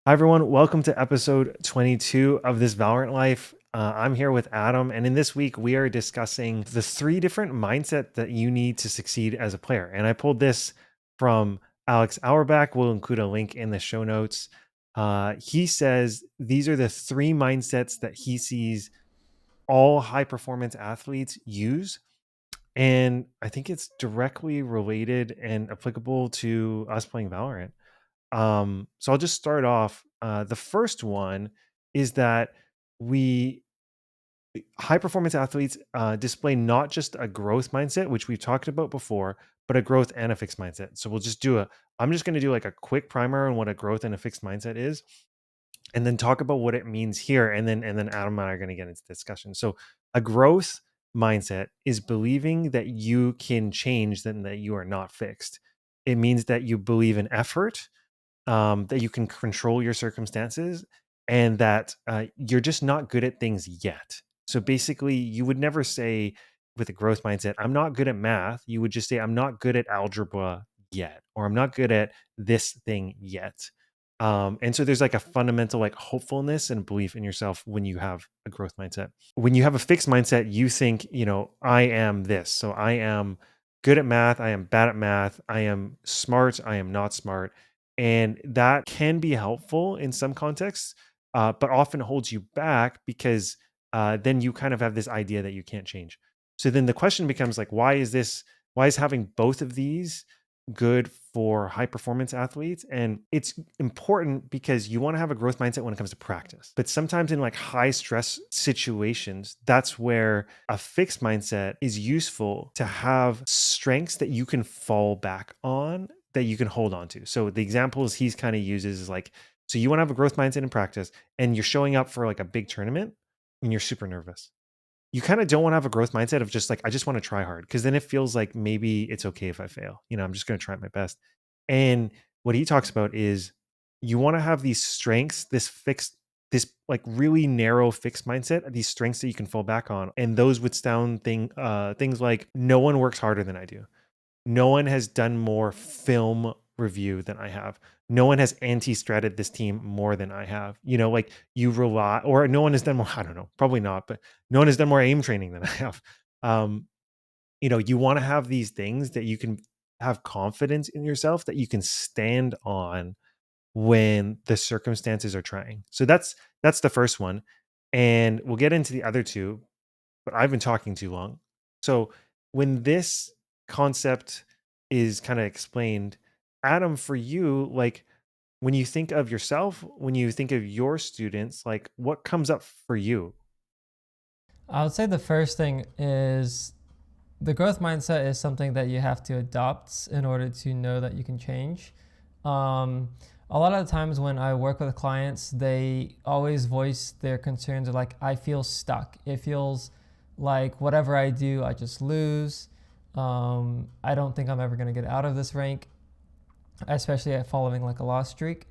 Hi, everyone. Welcome to episode 22 of This Valorant Life. I'm here with Adam, and in this week, we are discussing the three different mindset that you need to succeed as a player. And I pulled this from Alex Auerbach. We'll include a link in the show notes. He says these are the three mindsets that he sees all high performance athletes use. And I think it's directly related and applicable to us playing Valorant. So I'll just start off. The first one is that we high performance athletes display not just a growth mindset, which we've talked about before, but a growth and a fixed mindset. So I'm just going to do like a quick primer on what a growth and a fixed mindset is, and then talk about what it means here. And then Adam and I are going to get into discussion. So a growth mindset is believing that you can change, then that you are not fixed. It means that you believe in effort, that you can control your circumstances, and that you're just not good at things yet. So basically, you would never say with a growth mindset, I'm not good at math. You would just say, I'm not good at algebra yet, or I'm not good at this thing yet. And so there's like a fundamental like hopefulness and belief in yourself when you have a growth mindset. When you have a fixed mindset, you think, I am this. So I am good at math. I am bad at math. I am smart. I am not smart. And that can be helpful in some contexts, but often holds you back because then you kind of have this idea that you can't change. So then the question becomes like, why is having both of these good for high performance athletes? And it's important because you want to have a growth mindset when it comes to practice. But sometimes in like high stress situations, that's where a fixed mindset is useful to have strengths that you can fall back on, that you can hold on to. So the examples he's kind of uses is like, so you want to have a growth mindset in practice and you're showing up for like a big tournament and you're super nervous. You kind of don't want to have a growth mindset of just like, I just want to try hard. Cause then it feels like maybe it's okay if I fail. I'm just going to try my best. And what he talks about is you want to have these strengths, this like really narrow fixed mindset, these strengths that you can fall back on. And those would sound things like, no one works harder than I do. No one has done more film review than I have. No one has anti-stratted this team more than I have. Like you rely, or no one has done more, I don't know, probably not, but no one has done more aim training than I have. Um, you want to have these things that you can have confidence in yourself, that you can stand on when the circumstances are trying. So that's the first one. And we'll get into the other two, but I've been talking too long. So when this concept is kind of explained, Adam, for you, like when you think of yourself, when you think of your students, like what comes up for you? I would say the first thing is the growth mindset is something that you have to adopt in order to know that you can change. Um, a lot of the times when I work with clients, they always voice their concerns of like, I feel stuck. It feels like whatever I do, I just lose. I don't think I'm ever going to get out of this rank, especially at following like a loss streak.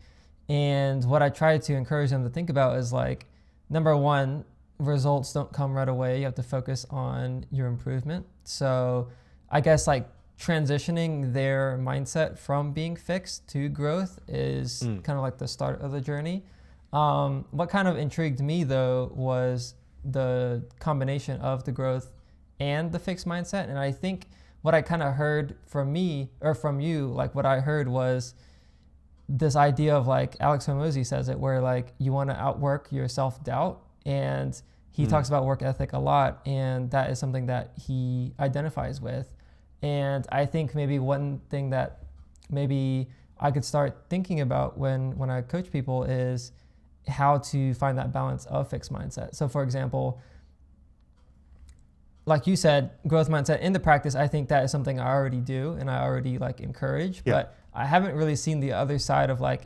And what I try to encourage them to think about is like, number one, results don't come right away. You have to focus on your improvement. So I guess like transitioning their mindset from being fixed to growth is Mm, kind of like the start of the journey. What kind of intrigued me though was the combination of the growth and the fixed mindset. And I think what I kind of heard from me or from you, like what I heard was this idea of like Alex Hormozy says it, where like you want to outwork your self doubt, and he mm, talks about work ethic a lot, and that is something that he identifies with. And I think maybe one thing that maybe I could start thinking about when I coach people is how to find that balance of fixed mindset. So for example, like you said, growth mindset in the practice, I think that is something I already do and I already like encourage, yeah. but I haven't really seen the other side of like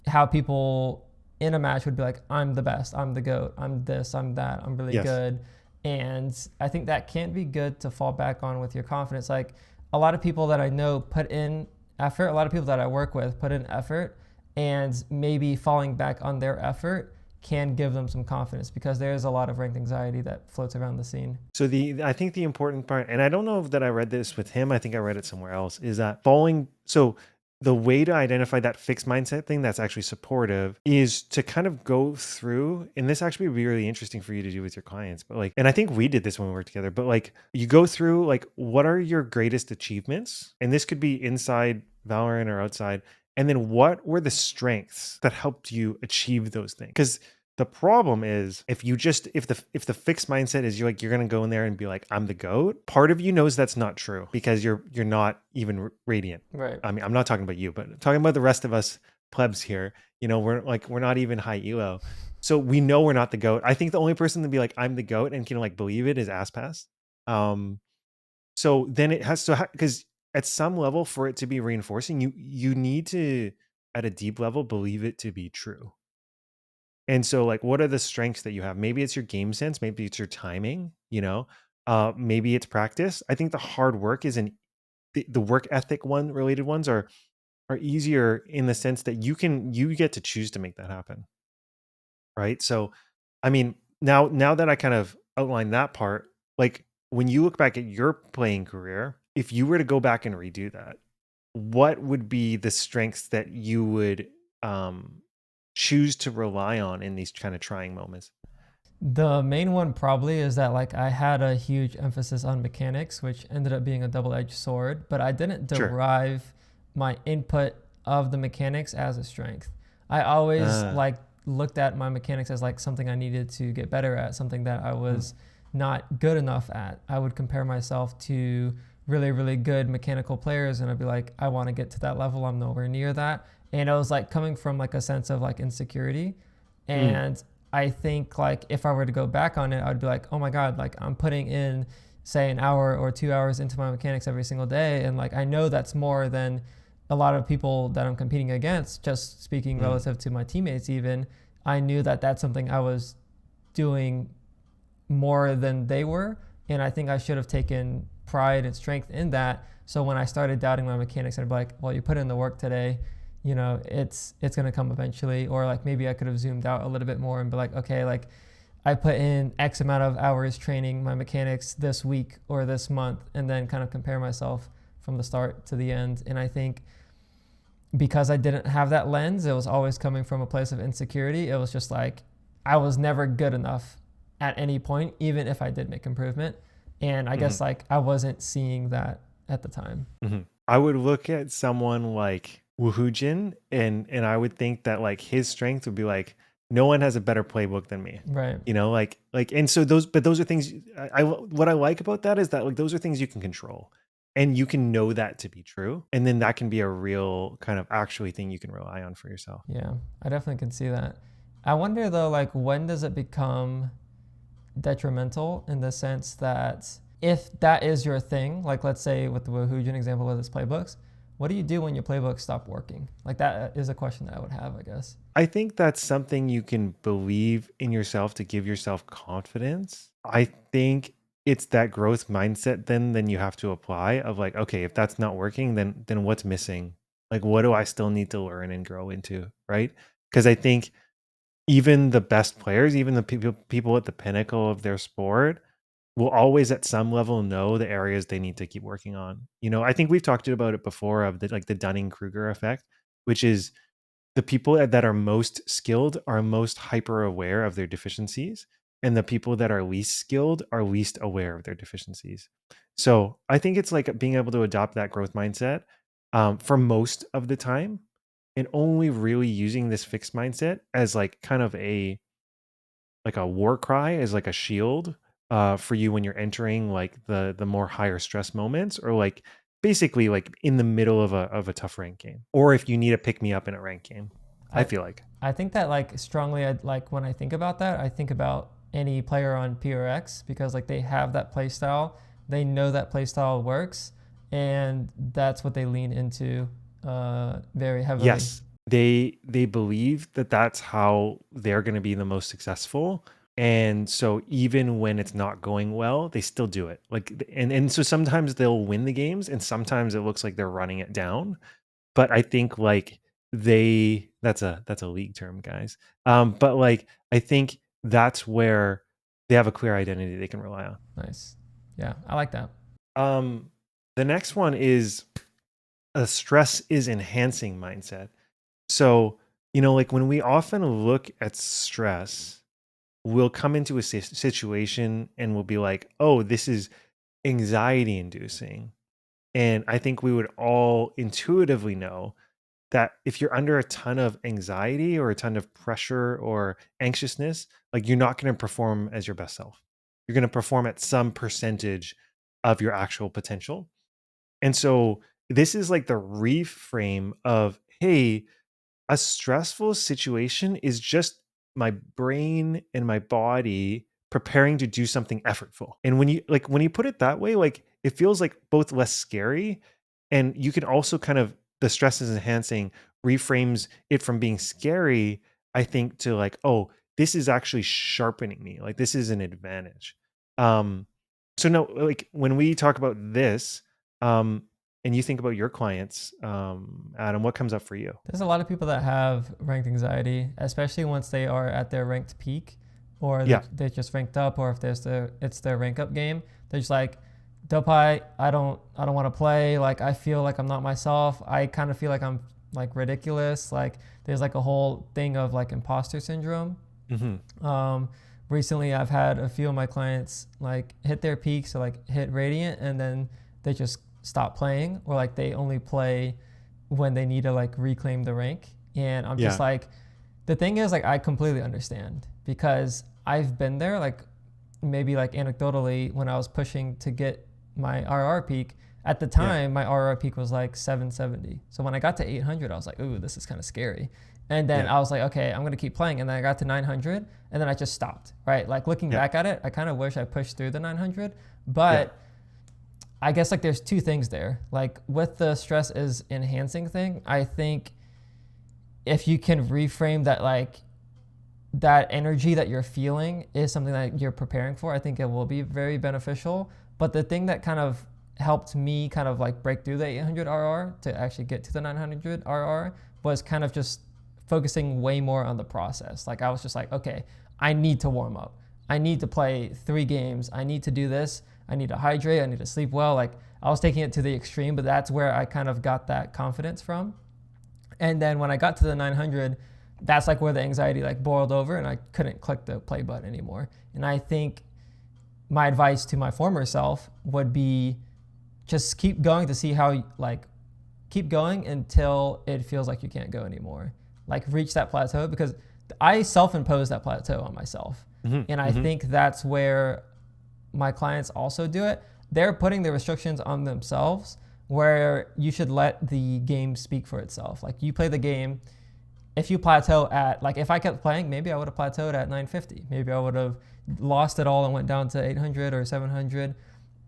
how people in a match would be like, I'm the best, I'm the GOAT, I'm this, I'm that, I'm really Yes. good. And I think that can't be good to fall back on with your confidence. Like a lot of people that I know put in effort, a lot of people that I work with put in effort, and maybe falling back on their effort can give them some confidence because there is a lot of ranked anxiety that floats around the scene. So I think the important part, and I don't know that I read this with him, I think I read it somewhere else, is that falling. So the way to identify that fixed mindset thing that's actually supportive is to kind of go through, and this actually would be really interesting for you to do with your clients, but like, and I think we did this when we worked together, but like you go through like, what are your greatest achievements? And this could be inside Valorant or outside. And then what were the strengths that helped you achieve those things? Because the problem is if the fixed mindset is you're gonna go in there and be like, I'm the GOAT, part of you knows that's not true because you're not even radiant. Right. I mean, I'm not talking about you, but talking about the rest of us plebs here. We're not even high elo. So we know we're not the GOAT. I think the only person to be like, I'm the GOAT and can like believe it is AssPass. So then it has to, because at some level for it to be reinforcing, you need to, at a deep level, believe it to be true. And so like, what are the strengths that you have? Maybe it's your game sense, maybe it's your timing, maybe it's practice. I think the hard work is the work ethic related ones are easier in the sense that you get to choose to make that happen, right? So, I mean, now that I kind of outlined that part, like when you look back at your playing career, if you were to go back and redo that, what would be the strengths that you would um, choose to rely on in these kind of trying moments? The main one probably is that like I had a huge emphasis on mechanics, which ended up being a double-edged sword, but I didn't Sure. derive my input of the mechanics as a strength. I always Uh, like looked at my mechanics as like something I needed to get better at, something that I mm, was not good enough at. I would compare myself to really, really good mechanical players and I'd be like, I want to get to that level. I'm nowhere near that. And it was like coming from like a sense of like insecurity. mm, And I think like if I were to go back on it, I would be like, oh my God, like I'm putting in say an hour or 2 hours into my mechanics every single day. And like I know that's more than a lot of people that I'm competing against, just speaking mm, relative to my teammates even. I knew that that's something I was doing more than they were. And I think I should have taken pride and strength in that. So when I started doubting my mechanics, I'd be like, well, you put in the work today, it's gonna come eventually. Or like maybe I could have zoomed out a little bit more and be like, okay, like I put in X amount of hours training my mechanics this week or this month, and then kind of compare myself from the start to the end. And I think because I didn't have that lens, it was always coming from a place of insecurity. It was just like I was never good enough at any point, even if I did make improvement. And I mm, guess like I wasn't seeing that at the time. I would look at someone like Woohoojin and I would think that like his strength would be like, no one has a better playbook than me. Right. And so those are things what I like about that is that like those are things you can control and you can know that to be true. And then that can be a real kind of actually thing you can rely on for yourself. Yeah. I definitely can see that. I wonder though, like when does it become detrimental in the sense that if that is your thing, like let's say with the Woohoojin example with his playbooks, what do you do when your playbooks stop working? Like that is a question that I would have, I guess. I think that's something you can believe in yourself to give yourself confidence. I think it's that growth mindset then you have to apply of like, okay, if that's not working, then what's missing? Like what do I still need to learn and grow into, right? Because I think even the best players, even the people at the pinnacle of their sport will always at some level know the areas they need to keep working on. I think we've talked about it before of the Dunning-Kruger effect, which is the people that are most skilled are most hyper aware of their deficiencies, and the people that are least skilled are least aware of their deficiencies. So I think it's like being able to adopt that growth mindset for most of the time, and only really using this fixed mindset as like kind of a war cry, as like a shield for you when you're entering like the more higher stress moments, or like basically like in the middle of a tough rank game, or if you need a pick me up in a rank game. I I feel like. I think that like strongly like when I think about that, I think about any player on PRX because like they have that play style, they know that play style works, and that's what they lean into very heavily. Yes, they believe that that's how they're going to be the most successful, and so even when it's not going well, they still do it. Like, and so sometimes they'll win the games, and sometimes it looks like they're running it down. But I think like that's a league term, guys. But like I think that's where they have a clear identity they can rely on. Nice. Yeah, I like that. Um, the next one is a stress is enhancing mindset. So, you know, like when we often look at stress, we'll come into a situation and we'll be like, oh, this is anxiety inducing. And I think we would all intuitively know that if you're under a ton of anxiety or a ton of pressure or anxiousness, like you're not going to perform as your best self. You're going to perform at some percentage of your actual potential. And so this is like the reframe of, hey, a stressful situation is just my brain and my body preparing to do something effortful. And when you put it that way, like it feels like both less scary, and you can also kind of, the stress is enhancing reframes it from being scary, I think, to like, oh, this is actually sharpening me. Like this is an advantage. Um so no, like when we talk about this, um and you think about your clients, Adam, what comes up for you? There's a lot of people that have ranked anxiety, especially once they are at their ranked peak, or Yeah. they just ranked up, or if it's their rank up game. They're just like, Dopai, I don't want to play. Like I feel like I'm not myself. I kind of feel like I'm like ridiculous. Like there's like a whole thing of like imposter syndrome. Hmm. Um, Recently, I've had a few of my clients like hit their peaks, so like hit Radiant, and then they just stop playing, or like they only play when they need to like reclaim the rank. And I'm just Yeah. like, the thing is, like, I completely understand because I've been there, like, maybe like anecdotally when I was pushing to get my RR peak. At the Yeah. time, my RR peak was like 770. So when I got to 800, I was like, ooh, this is kind of scary. And then Yeah. I was like, okay, I'm gonna keep playing. And then I got to 900, and then I just stopped. Right? Like looking Yeah. back at it, I kind of wish I pushed through the 900, Yeah. but I guess like there's two things there. Like with the stress is enhancing thing, I think if you can reframe that, like that energy that you're feeling is something that you're preparing for, I think it will be very beneficial. But the thing that kind of helped me kind of like break through the 800 RR to actually get to the 900 RR was kind of just focusing way more on the process. Like I was just like, okay, I need to warm up. I need to play 3 games. I need to do this. I need to hydrate. I need to sleep well. Like I was taking it to the extreme, but that's where I kind of got that confidence from. And then when I got to the 900, that's like where the anxiety like boiled over and I couldn't click the play button anymore. And I think my advice to my former self would be just keep going to see how, like, keep going until it feels like you can't go anymore. Like reach that plateau, because I self-imposed that plateau on myself. Hmm. And I Hmm. think that's where my clients also do it. They're putting the restrictions on themselves, where you should let the game speak for itself. Like you play the game. If you plateau at, like, if I kept playing, maybe I would have plateaued at 950. Maybe I would have lost it all and went down to 800 or 700.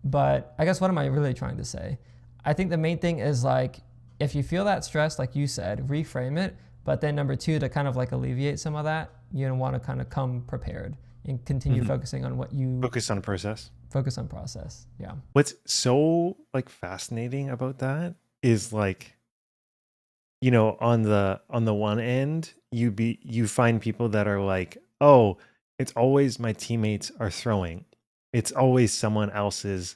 But I guess what am I really trying to say? I think the main thing is like, if you feel that stress, like you said, reframe it. But then number two, to kind of like alleviate some of that, you want to kind of come prepared and continue Hmm. focusing on what you Focus on process. focus on process. Yeah. What's so like fascinating about that is like, you know, on the one end, you find people that are like, oh, it's always my teammates are throwing. It's always someone else's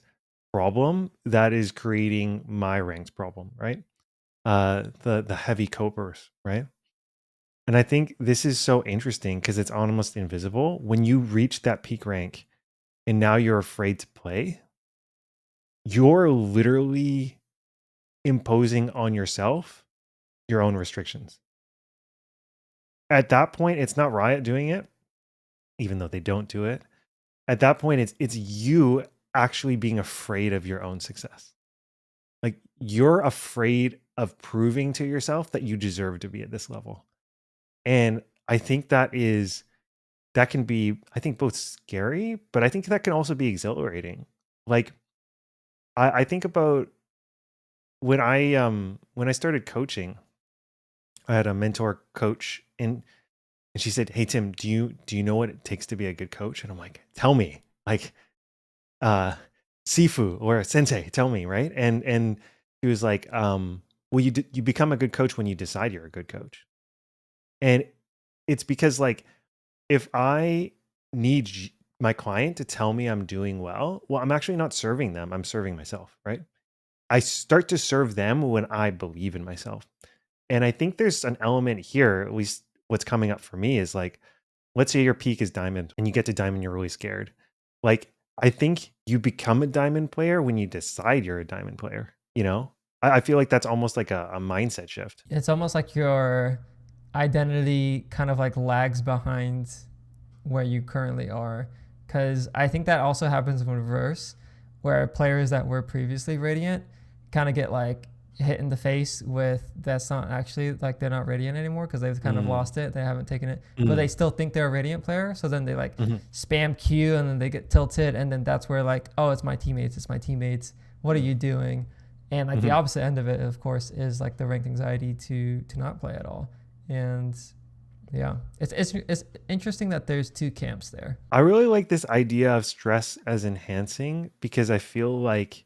problem that is creating my ranked problem, right? The heavy copers, right? And I think this is so interesting because it's almost invisible. When you reach that peak rank and now you're afraid to play, you're literally imposing on yourself your own restrictions. At that point, it's not Riot doing it, even though they don't do it. At that point, it's you actually being afraid of your own success. Like you're afraid of proving to yourself that you deserve to be at this level. And I think that can be, I think, both scary, but I think that can also be exhilarating. Like I think about when I started coaching, I had a mentor coach, and she said, "Hey Tim, do you know what it takes to be a good coach?" And I'm like, "Tell me." Like uh Sifu or sensei, tell me, right? And he was like, well, you become a good coach when you decide you're a good coach. And it's because like if I need my client to tell me I'm doing well, I'm actually not serving them, I'm serving myself, right? I start to serve them when I believe in myself. And I think there's an element here, at least what's coming up for me is like, let's say your peak is diamond and you get to diamond, you're really scared. Like, I think you become a diamond player when you decide you're a diamond player, you know? I feel like that's almost like a mindset shift. It's almost like your identity kind of like lags behind where you currently are. Because I think that also happens in reverse, where players that were previously Radiant kind of get like hit in the face with that's not actually like they're not Radiant anymore because they've kind of Mm, lost it. They haven't taken it, but they mm, still think they're a Radiant player. So then they like mhm, spam Q and then they get tilted. And then that's where like, oh, it's my teammates. It's my teammates. What are you doing? And like the mhm. opposite end of it, of course, is like the ranked anxiety to not play at all. And yeah, it's interesting that there's two camps there. I really like this idea of stress as enhancing because I feel like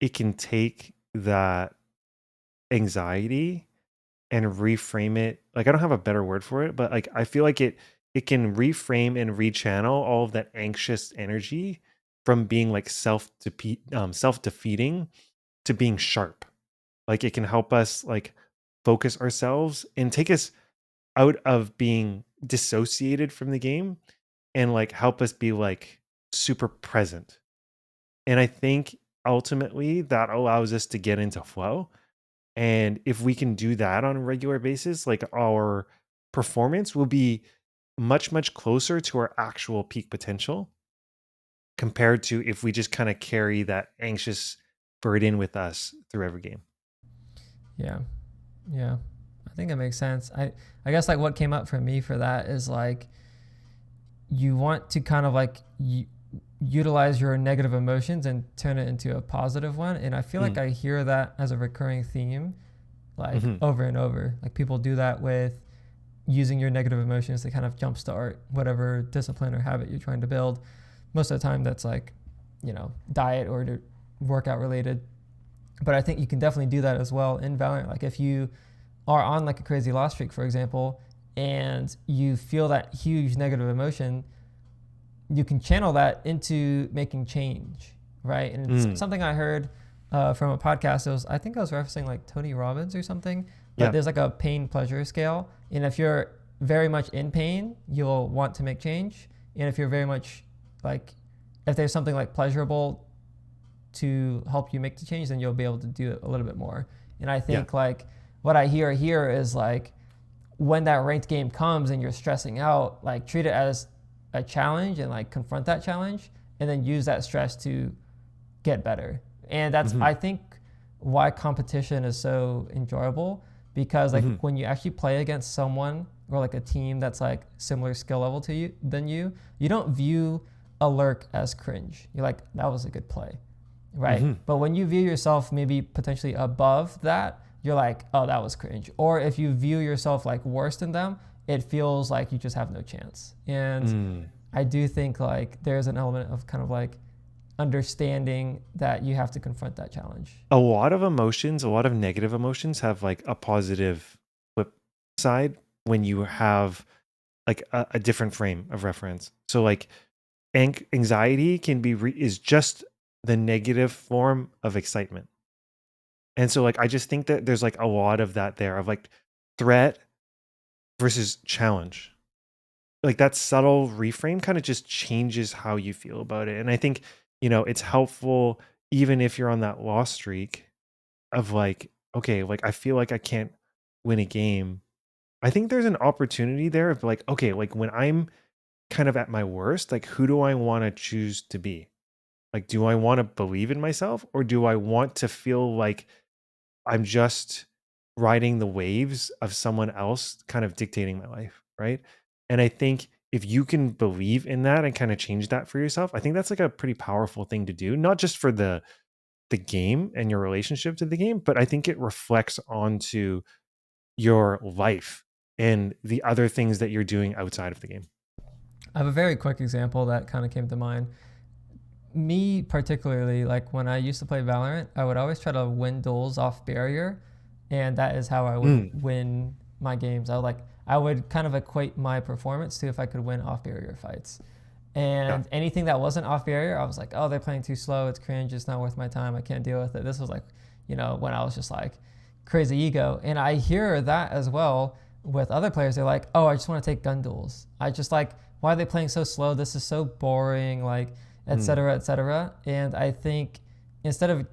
it can take that anxiety and reframe it. Like, I don't have a better word for it, but like I feel like it can reframe and rechannel all of that anxious energy from being like self defeating to being sharp. Like, it can help us like focus ourselves and take us out of being dissociated from the game and like help us be like super present. And I think ultimately that allows us to get into flow. And if we can do that on a regular basis, like our performance will be much, much closer to our actual peak potential compared to if we just kind of carry that anxious burden with us through every game. Yeah, yeah, I think it makes sense. I guess like what came up for me for that is like you want to kind of like utilize your negative emotions and turn it into a positive one. And I feel like Mm, I hear that as a recurring theme, like mhm, over and over. Like people do that with using your negative emotions to kind of jumpstart whatever discipline or habit you're trying to build. Most of the time, that's like, diet or workout related. But I think you can definitely do that as well in Valorant. Like if you are on like a crazy loss streak, for example, and you feel that huge negative emotion, you can channel that into making change, right? And it's mm, something I heard from a podcast. I think I was referencing like Tony Robbins or something, but yeah. there's like a pain pleasure scale. And if you're very much in pain, you'll want to make change. And if you're very much like, if there's something like pleasurable to help you make the change, then you'll be able to do it a little bit more. And I Yeah. think like what I hear here is like when that ranked game comes and you're stressing out, like treat it as a challenge and like confront that challenge and then use that stress to get better. And that's, Hmm. I think, why competition is so enjoyable because like Hmm. when you actually play against someone or like a team that's like similar skill level to you than you don't view a lurk as cringe. You're like, that was a good play, right? Hmm. But when you view yourself maybe potentially above that, you're like, oh, that was cringe. Or if you view yourself like worse than them, it feels like you just have no chance. And Mm. I do think like there's an element of kind of like understanding that you have to confront that challenge. A lot of emotions, a lot of negative emotions have like a positive flip side when you have like a different frame of reference. So like anxiety can be is just the negative form of excitement. And so like I just think that there's like a lot of that there of like threat versus challenge. Like that subtle reframe kind of just changes how you feel about it. And I think, it's helpful even if you're on that loss streak of like, okay, like I feel like I can't win a game. I think there's an opportunity there of like, okay, like when I'm kind of at my worst, like who do I want to choose to be? Like, do I want to believe in myself or do I want to feel like I'm just riding the waves of someone else kind of dictating my life, right? And I think if you can believe in that and kind of change that for yourself, I think that's like a pretty powerful thing to do, not just for the game and your relationship to the game, but I think it reflects onto your life and the other things that you're doing outside of the game. I have a very quick example that kind of came to mind. Me particularly, like when I used to play Valorant, I would always try to win duels off barrier, and that is how I would Mm, win my games. I would kind of equate my performance to if I could win off barrier fights. Yeah. And anything that wasn't off barrier, I was like, oh, they're playing too slow. It's cringe. It's not worth my time. I can't deal with it. This was like, when I was just like crazy ego. And I hear that as well with other players. They're like, oh, I just want to take gun duels. I just like, why are they playing so slow? This is so boring, like, et Mm, cetera, et cetera. And I think instead of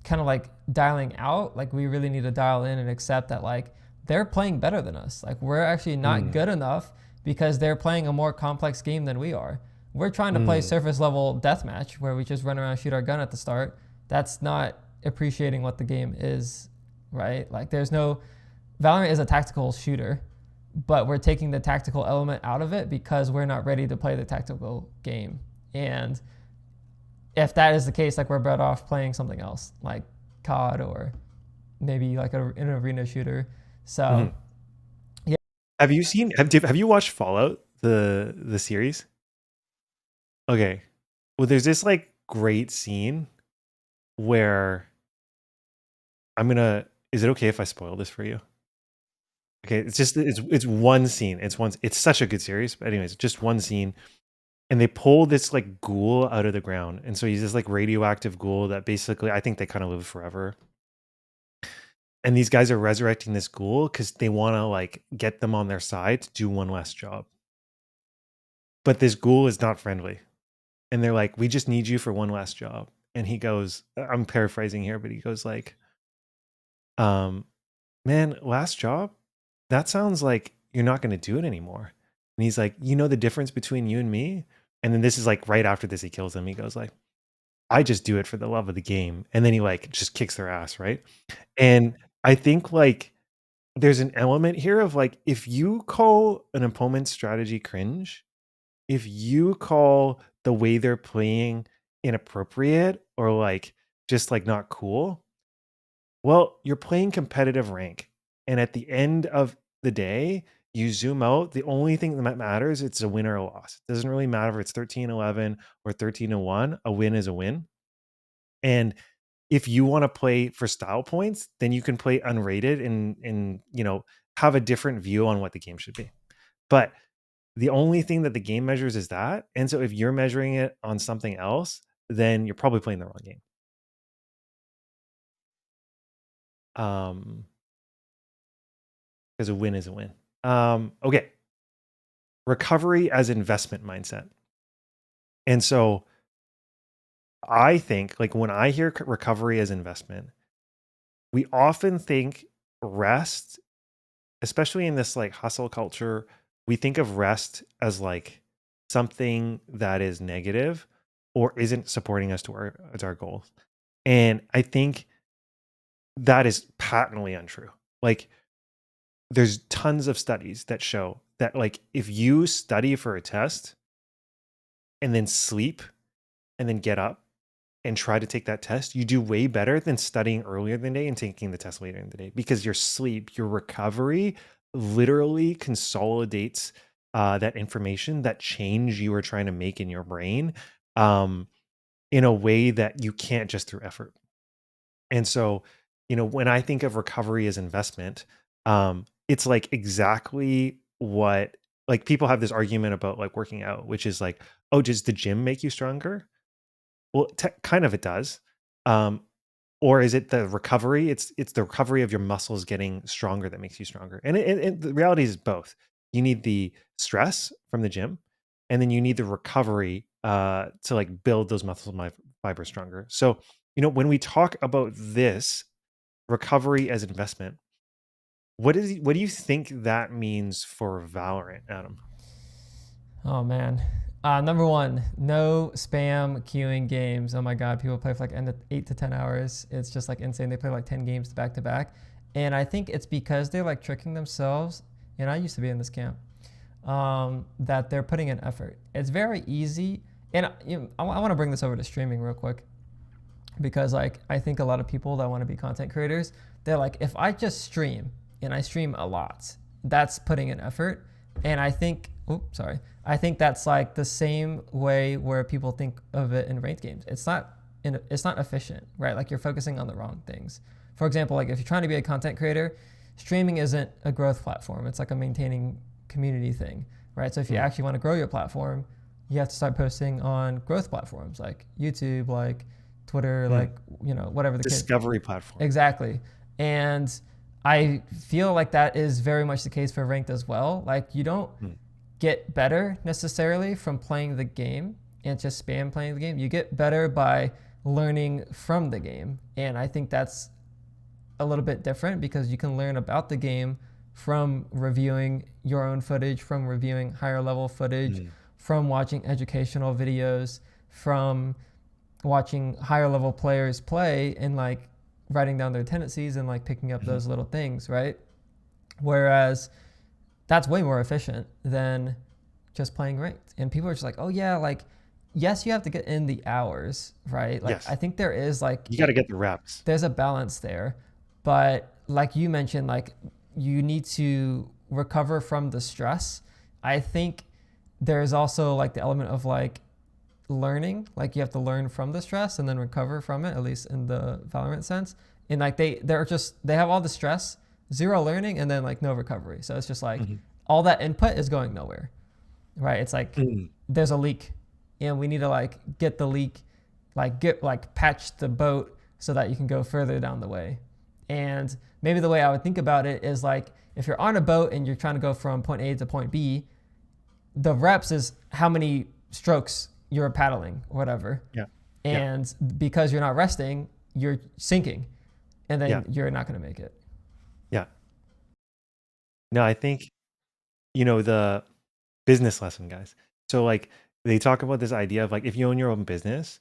kind of like dialing out, like we really need to dial in and accept that like they're playing better than us. Like we're actually not mm, good enough because they're playing a more complex game than we are. We're trying to play mm, surface level deathmatch where we just run around, shoot our gun at the start. That's not appreciating what the game is, right? Like there's no Valorant is a tactical shooter, but we're taking the tactical element out of it because we're not ready to play the tactical game. And if that is the case, like we're better off playing something else, like COD or maybe like an arena shooter. So mm. yeah. Have you watched Fallout, the series? Okay. Well, there's this like great scene where is it okay if I spoil this for you? Okay, it's one scene. It's such a good series. But anyways, just one scene. And they pull this like ghoul out of the ground. And so he's this like radioactive ghoul that basically I think they kind of live forever. And these guys are resurrecting this ghoul because they want to like get them on their side to do one last job. But this ghoul is not friendly. And they're like, we just need you for one last job. And he goes, I'm paraphrasing here, but he goes like, um, man, last job? That sounds like you're not going to do it anymore. And he's like, you know the difference between you and me? And then this is like right after this, he kills him. He goes like, I just do it for the love of the game. And then he like just kicks their ass, right? And I think like there's an element here of like if you call an opponent's strategy cringe, if you call the way they're playing inappropriate or like just like not cool, well, you're playing competitive rank. And at the end of the day, you zoom out, the only thing that matters, it's a win or a loss. It doesn't really matter if it's 13-11 or 13-1. A win is a win. And if you want to play for style points, then you can play unrated and have a different view on what the game should be. But the only thing that the game measures is that. And so if you're measuring it on something else, then you're probably playing the wrong game. Because a win is a win. Okay. Recovery as investment mindset. And so I think like when I hear recovery as investment, we often think rest, especially in this like hustle culture, we think of rest as like something that is negative or isn't supporting us to our goals. And I think that is patently untrue. Like there's tons of studies that show that like if you study for a test and then sleep and then get up and try to take that test, you do way better than studying earlier in the day and taking the test later in the day because your sleep, your recovery literally consolidates that information, that change you were trying to make in your brain um, in a way that you can't just through effort. And so, when I think of recovery as investment, it's like exactly what like people have this argument about like working out, which is like, oh, does the gym make you stronger? Well, kind of it does. Um, or is it the recovery? It's the recovery of your muscles getting stronger that makes you stronger. And the reality is both. You need the stress from the gym, and then you need the recovery to like build those fibers stronger. So, when we talk about this recovery as investment, what do you think that means for Valorant, Adam? Oh man. Number one, no spam queuing games. Oh my god, people play for like 8 to 10 hours. It's just like insane. They play like 10 games back to back, and I think it's because they're like tricking themselves. And I used to be in this camp. That they're putting in effort. It's very easy, and I want to bring this over to streaming real quick because like I think a lot of people that want to be content creators, they're like, if I just stream and I stream a lot, that's putting in effort. And I think that's like the same way where people think of it in ranked games. It's not efficient, right? Like you're focusing on the wrong things. For example, like if you're trying to be a content creator, streaming isn't a growth platform. It's like a maintaining community thing, right? So if you Mm, actually want to grow your platform, you have to start posting on growth platforms like YouTube, like Twitter, Mm. like, whatever the case. Discovery platform. Exactly. And I feel like that is very much the case for ranked as well. Like, you don't Mm. get better necessarily from playing the game and just spam playing the game. You get better by learning from the game. And I think that's a little bit different because you can learn about the game from reviewing your own footage, from reviewing higher level footage, Mm. from watching educational videos, from watching higher level players play and like writing down their tendencies and like picking up Mhm. those little things, right? Whereas that's way more efficient than just playing ranked. And people are just like, oh yeah, like, yes, you have to get in the hours, right? Like, I Yes. think there is like You got to get the reps. there's a balance there, but like you mentioned, like, you need to recover from the stress. I think there's also like the element of like learning, like you have to learn from the stress and then recover from it, at least in the Valorant sense. And like they have all the stress, zero learning, and then like no recovery. So it's just like Mhm. all that input is going nowhere, right? It's like Mm. there's a leak and we need to like get the leak, like get like patch the boat so that you can go further down the way. And maybe the way I would think about it is like if you're on a boat and you're trying to go from point A to point B, the reps is how many strokes you're paddling or whatever. Yeah. Yeah. And because you're not resting, you're sinking and Yeah. then you're not going to make it. Yeah. No, I think, the business lesson, guys. So like they talk about this idea of like if you own your own business,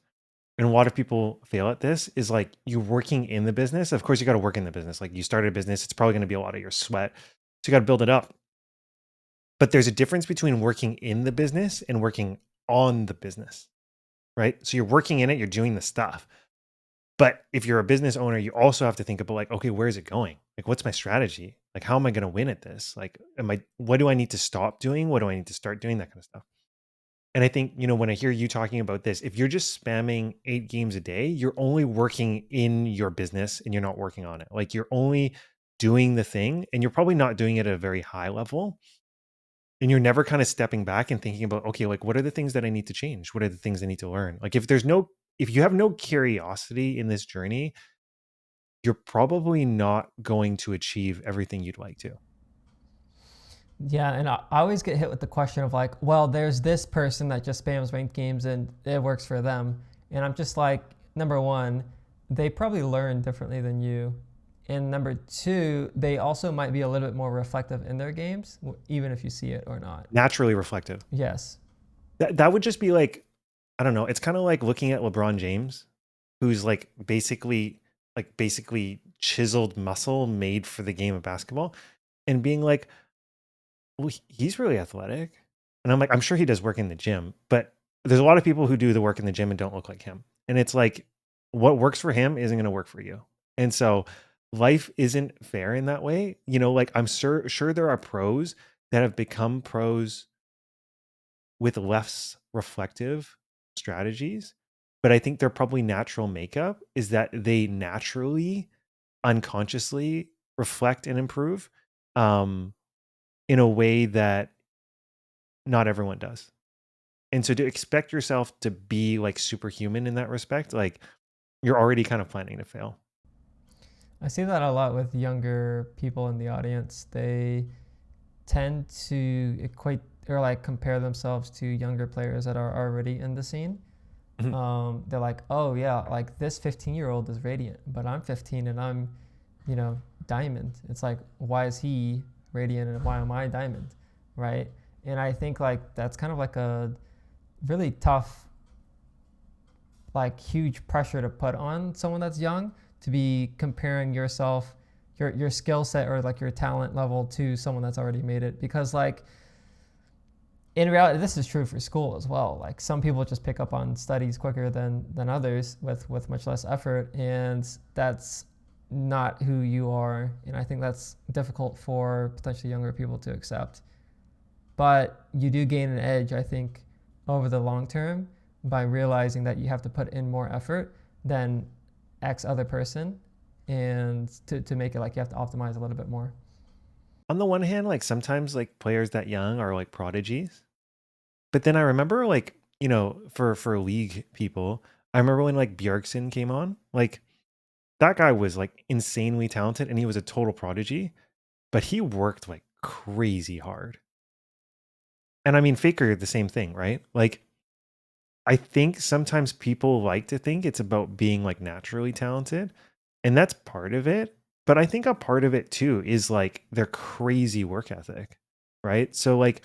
and a lot of people fail at this is like you working in the business. Of course, you got to work in the business. Like you started a business, it's probably going to be a lot of your sweat. So you got to build it up. But there's a difference between working in the business and working on the business, right? So you're working in it, you're doing the stuff. But if you're a business owner, you also have to think about like, okay, where is it going? Like, what's my strategy? Like, how am I going to win at this? Like, what do I need to stop doing? What do I need to start doing? That kind of stuff. And I think, when I hear you talking about this, if you're just spamming 8 games a day, you're only working in your business and you're not working on it. Like, you're only doing the thing and you're probably not doing it at a very high level. And you're never kind of stepping back and thinking about, okay, like, what are the things that I need to change? What are the things I need to learn? Like, if you have no curiosity in this journey, you're probably not going to achieve everything you'd like to. Yeah, and I always get hit with the question of like, well, there's this person that just spams ranked games and it works for them. And I'm just like, number one, they probably learn differently than you. And number two, they also might be a little bit more reflective in their games, even if you see it or not. Naturally reflective. Yes. That would just be like, I don't know. It's kind of like looking at LeBron James, who's basically chiseled muscle made for the game of basketball, and being like, well, he's really athletic. And I'm like, I'm sure he does work in the gym, but there's a lot of people who do the work in the gym and don't look like him. And it's like, what works for him isn't going to work for you. And so life isn't fair in that way. Like I'm sure there are pros that have become pros with less reflective strategies, but I think their probably natural makeup is that they naturally, unconsciously reflect and improve um, in a way that not everyone does. And so to expect yourself to be like superhuman in that respect, like you're already kind of planning to fail. I see that a lot with younger people in the audience. They tend to equate or like compare themselves to younger players that are already in the scene. Mhm. They're like, oh yeah, like this 15-year-old is radiant, but I'm 15 and I'm, diamond. It's like, why is he radiant and why am I diamond, right? And I think like that's kind of like a really tough, like huge pressure to put on someone that's young to be comparing yourself, your skill set or like your talent level to someone that's already made it because like in reality, this is true for school as well. Like some people just pick up on studies quicker than others with much less effort, and that's not who you are. And I think that's difficult for potentially younger people to accept. But you do gain an edge, I think, over the long term by realizing that you have to put in more effort than X other person, and to make it like you have to optimize a little bit more. On the one hand, like sometimes like players that young are like prodigies, But then I remember like, for league people, I remember when like Bjergsen came on, like that guy was like insanely talented and he was a total prodigy, but he worked like crazy hard. And I mean, Faker, the same thing, right? Like, I think sometimes people like to think it's about being like naturally talented, and that's part of it. But I think a part of it too is like their crazy work ethic, right? So, like,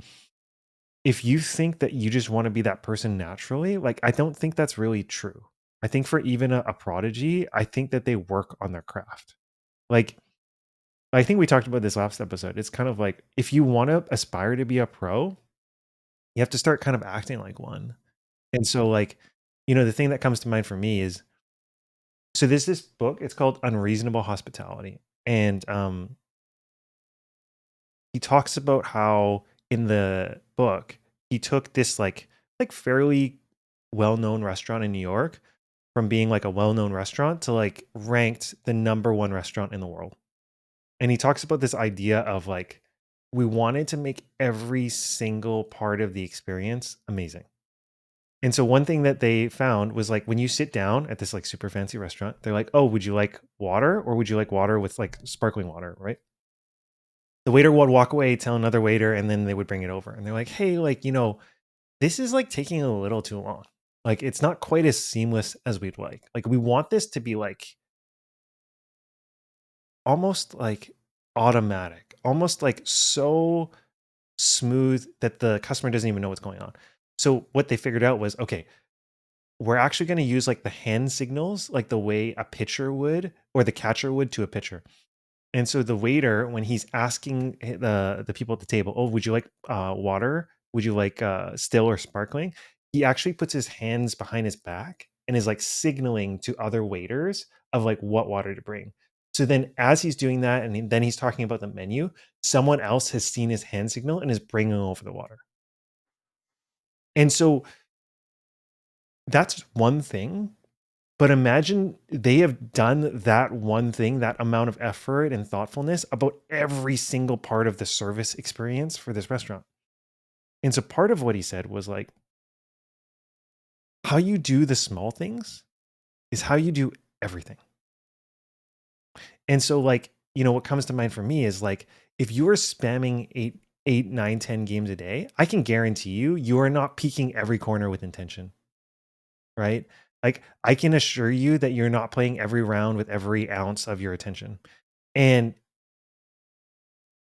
if you think that you just want to be that person naturally, like, I don't think that's really true. I think for even a prodigy, I think that they work on their craft. Like, I think we talked about this last episode. It's kind of like if you want to aspire to be a pro, you have to start kind of acting like one. And so, like, the thing that comes to mind for me is so there's this book, it's called Unreasonable Hospitality. And he talks about how in the book he took this like fairly well-known restaurant in New York from being like a well-known restaurant to like ranked the number one restaurant in the world. And he talks about this idea of like we wanted to make every single part of the experience amazing. And so one thing that they found was like when you sit down at this like super fancy restaurant, they're like, "Oh, would you like water or would you like water with like sparkling water?" Right? The waiter would walk away, tell another waiter, and then they would bring it over. And they're like, "Hey, like, this is like taking a little too long. Like it's not quite as seamless as we'd like. Like we want this to be like almost like automatic, almost like so smooth that the customer doesn't even know what's going on." So what they figured out was, okay, we're actually going to use like the hand signals, like the way a pitcher would or the catcher would to a pitcher. And so the waiter, when he's asking the people at the table, "Oh, would you like water? Would you like still or sparkling?" He actually puts his hands behind his back and is like signaling to other waiters of like what water to bring. So then, as he's doing that, and then he's talking about the menu, someone else has seen his hand signal and is bringing over the water. And so that's one thing. But imagine they have done that one thing, that amount of effort and thoughtfulness about every single part of the service experience for this restaurant. And so part of what he said was like, how you do the small things is how you do everything. And so, like, what comes to mind for me is like, if you are spamming 8, 9, 10 games a day, I can guarantee you are not peeking every corner with intention, right? Like, I can assure you that you're not playing every round with every ounce of your attention. And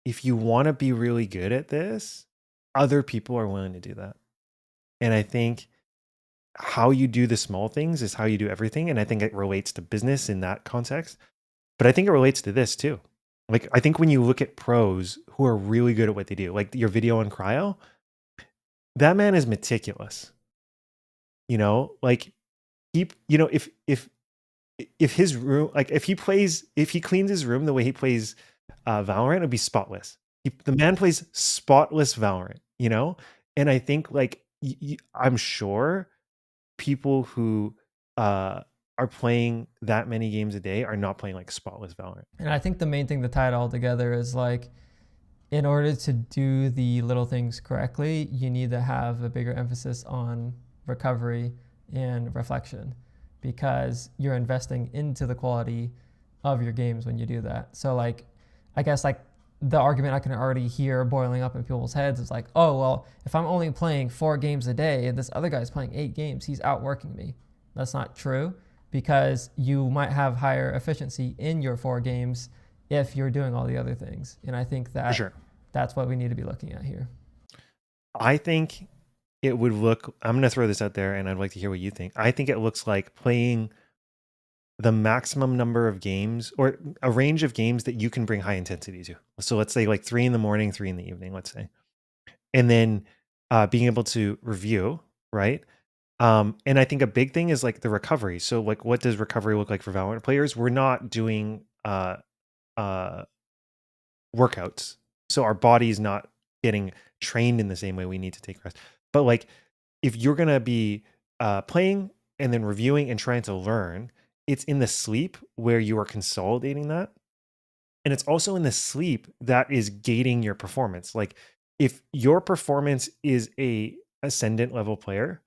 if you want to be really good at this, other people are willing to do that. And I think how you do the small things is how you do everything. And I think it relates to business in that context. But I think it relates to this too. Like, I think when you look at pros who are really good at what they do, like your video on cryo, that man is meticulous. Like if his room, like if he cleans his room the way he plays Valorant, it'd be spotless. The man plays spotless Valorant. And I think like I'm sure people who uh, are playing that many games a day are not playing like spotless Valorant. And I think the main thing to tie it all together is like, in order to do the little things correctly, you need to have a bigger emphasis on recovery and reflection because you're investing into the quality of your games when you do that. So, like, I guess, like, the argument I can already hear boiling up in people's heads is like, oh, well, if I'm only playing 4 games a day and this other guy's playing 8 games, he's outworking me. That's not true because you might have higher efficiency in your 4 games if you're doing all the other things. And I think For that sure. that's what we need to be looking at here. I think it would look, I'm going to throw this out there and I'd like to hear what you think. I think it looks like playing the maximum number of games or a range of games that you can bring high intensity to. So let's say like 3 in the morning, 3 in the evening, let's say. And then being able to review, right? And I think a big thing is like the recovery. So like what does recovery look like for Valorant players? We're not doing uh workouts. So our body's not getting trained in the same way we need to take rest. But like if you're gonna be playing and then reviewing and trying to learn, it's in the sleep where you are consolidating that. And it's also in the sleep that is gating your performance. Like if your performance is a ascendant level player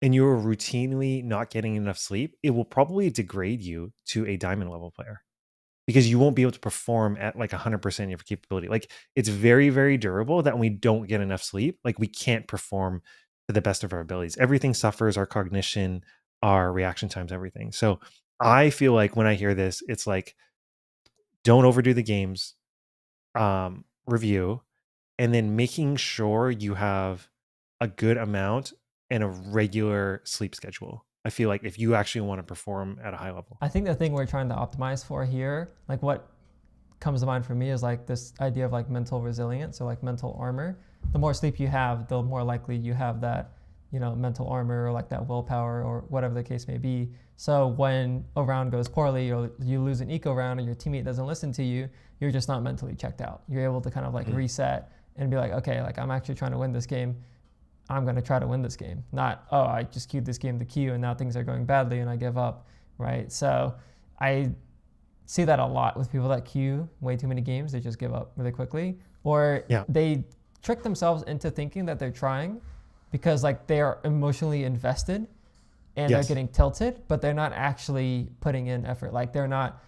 and you're routinely not getting enough sleep, it will probably degrade you to a diamond level player because you won't be able to perform at like 100% of your capability. Like it's very, very durable that when we don't get enough sleep, like we can't perform to the best of our abilities. Everything suffers, our cognition, our reaction times, everything. So I feel like when I hear this, it's like, don't overdo the games, review, and then making sure you have a good amount and a regular sleep schedule. I feel like if you actually want to perform at a high level. I think the thing we're trying to optimize for here, like what comes to mind for me is like this idea of like mental resilience, so like mental armor. The more sleep you have, the more likely you have that, mental armor or like that willpower or whatever the case may be. So when a round goes poorly or you lose an eco round or your teammate doesn't listen to you, you're just not mentally checked out. You're able to kind of like Mm. reset and be like, okay, like I'm actually trying to win this game. I'm going to try to win this game. Not, oh, I just queued this game to queue and now things are going badly and I give up, right? So I see that a lot with people that queue way too many games. They just give up really quickly, or Yeah. they trick themselves into thinking that they're trying because like they are emotionally invested and they're Yes. getting tilted, but they're not actually putting in effort. Like they're not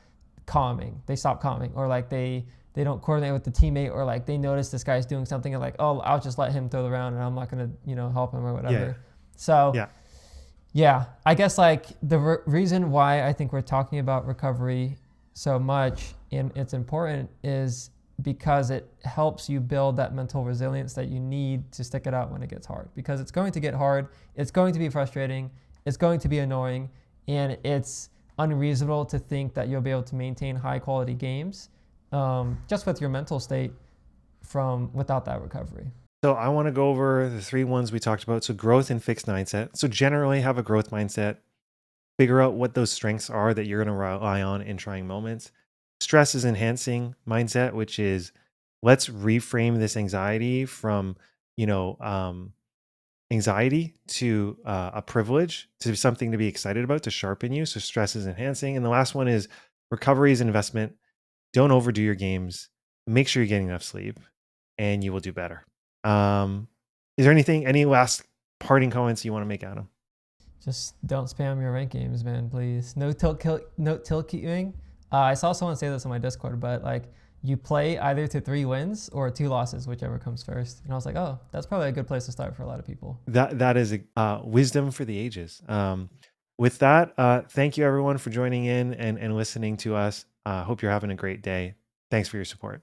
calming. They stop calming, or like they don't coordinate with the teammate, or like they notice this guy's doing something and like, oh, I'll just let him throw the round and I'm not gonna help him or Yeah. whatever. So Yeah. yeah, I guess like the reason why I think we're talking about recovery so much and it's important is because it helps you build that mental resilience that you need to stick it out when it gets hard. Because it's going to get hard, it's going to be frustrating, it's going to be annoying, and it's unreasonable to think that you'll be able to maintain high quality games just with your mental state from without that recovery. So I want to go over the three ones we talked about. So growth and fixed mindset. So generally have a growth mindset. Figure out what those strengths are that you're going to rely on in trying moments. Stress is enhancing mindset, which is let's reframe this anxiety from, you know, anxiety to a privilege, to something to be excited about, to sharpen you. So stress is enhancing. And the last one is recovery is investment. Don't overdo your games. Make sure you're getting enough sleep and you will do better. Um, is there any last parting comments you want to make, Adam? Just don't spam your rank games, man, please. No tilt queuing. I saw someone say this on my Discord, but like you play either to 3 wins or 2 losses, whichever comes first. And I was like, oh, that's probably a good place to start for a lot of people. That is wisdom for the ages. With that, thank you everyone for joining in and listening to us. Hope you're having a great day. Thanks for your support.